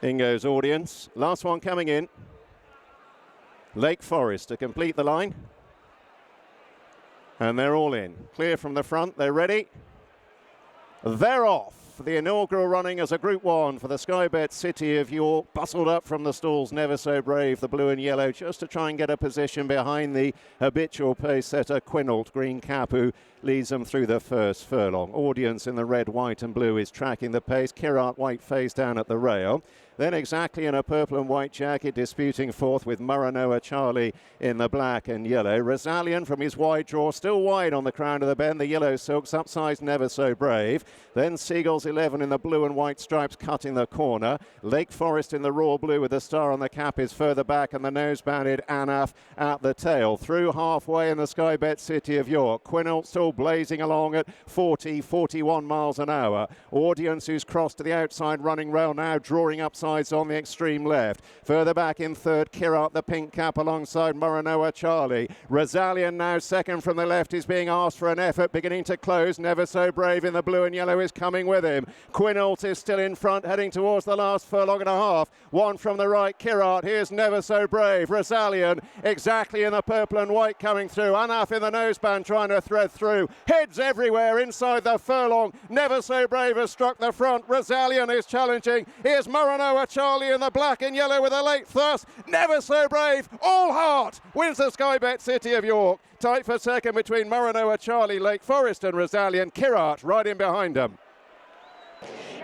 In goes Audience. Last one coming in. Lake Forest to complete the line. And they're all in. Clear from the front. They're ready. They're off. The inaugural running as a Group 1 for the Sky Bet City of York. Bustled up from the stalls, Never So Brave, the blue and yellow, just to try and get a position behind the habitual pace setter Quinault, green cap, who leads them through the first furlong. Audience in the red, white and blue is tracking the pace. Quinault white face down at the rail. Then Exactly in a purple and white jacket, disputing fourth with Muranoa Charlie in the black and yellow. Rosallion from his wide draw, still wide on the crown of the bend. The yellow silks, upsized Never So Brave. Then Seagulls 11 in the blue and white stripes cutting the corner. Lake Forest in the raw blue with the star on the cap is further back, and the nose-banded Anaf at the tail. Through halfway in the Sky Bet City of York. Quinault still blazing along at 40, 41 miles an hour. Audience, who's crossed to the outside running rail, now drawing upside on the extreme left. Further back in third, Quinault, the pink cap, alongside Muranoa Charlie. Rosallion now second from the left is being asked for an effort, beginning to close. Never So Brave in the blue and yellow is coming with him. Quinault is still in front, heading towards the last furlong and a half. One from the right, Quinault. Here's Never So Brave. Rosallion Exactly in the purple and white coming through. Anaf in the noseband trying to thread through. Heads everywhere inside the furlong. Never So Brave has struck the front. Rosallion is challenging. Here's Muranoa Charlie in the black and yellow with a late thrust. Never So Brave, all heart, wins the Sky Bet City of York. Tight for second between Muranoa Charlie, Lake Forest and Rosallion. Quinault right in behind them.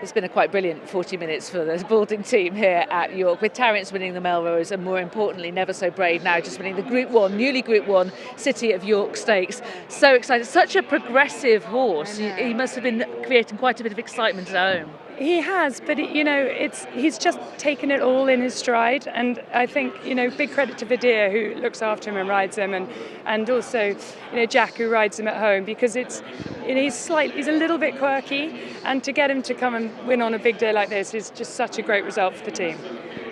It's been a quite brilliant 40 minutes for the Balding team here at York, with Tarrant's winning the Melrose and, more importantly, Never So Brave now just winning the Group 1, newly Group 1 City of York Stakes. So excited. Such a progressive horse. He must have been creating quite a bit of excitement at home. He has, but he's just taken it all in his stride, and I think big credit to Vidir, who looks after him and rides him, and also Jack, who rides him at home, because he's a little bit quirky, and to get him to come and win on a big day like this is just such a great result for the team.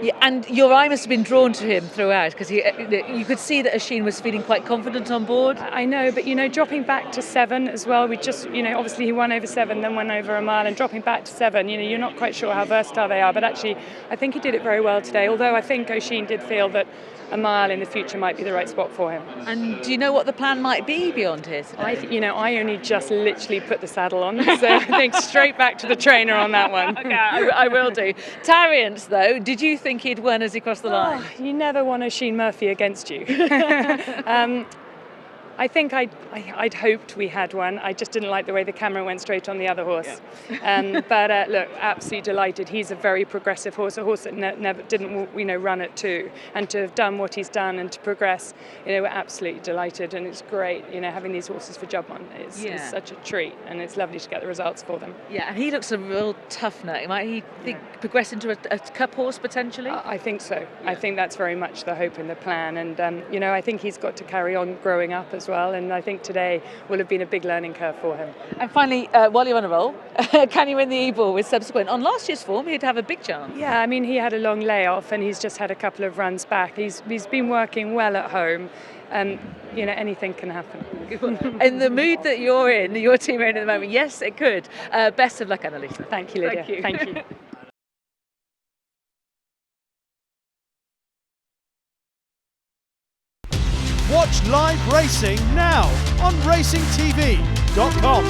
Yeah, and your eye must have been drawn to him throughout, because you could see that Oisin was feeling quite confident on board. I know, but dropping back to 7 as well, we just obviously he won over 7, then won over a mile, and dropping back to 7, you're not quite sure how versatile they are, but actually I think he did it very well today, although I think Oisin did feel that a mile in the future might be the right spot for him. And do you know what the plan might be beyond here today? I only just literally put the saddle on, so I think straight back to the trainer on that one. Okay, I will do. Tarrant, though, did you think he'd won as he crossed the line? You never want Oisin Murphy against you. I think I'd hoped we had one. I just didn't like the way the camera went straight on the other horse. Yeah. But look, absolutely delighted. He's a very progressive horse, a horse that never didn't run at 2, and to have done what he's done and to progress, we're absolutely delighted, and it's great. Having these horses for Job on is such a treat, and it's lovely to get the results for them. Yeah, and he looks a real tough nut. Might he progress into a cup horse potentially? I think so. Yeah. I think that's very much the hope and the plan, and I think he's got to carry on growing up as well, and I think today will have been a big learning curve for him. And finally, while you're on a roll, can you win the E-Ball with subsequent? On last year's form, he'd have a big chance. Yeah, he had a long layoff, and he's just had a couple of runs back. He's been working well at home. Anything can happen. In the mood that you're in, your team are in at the moment, yes, it could. Best of luck, Annalisa. Thank you, Lydia. Thank you. Watch live racing now on racingtv.com.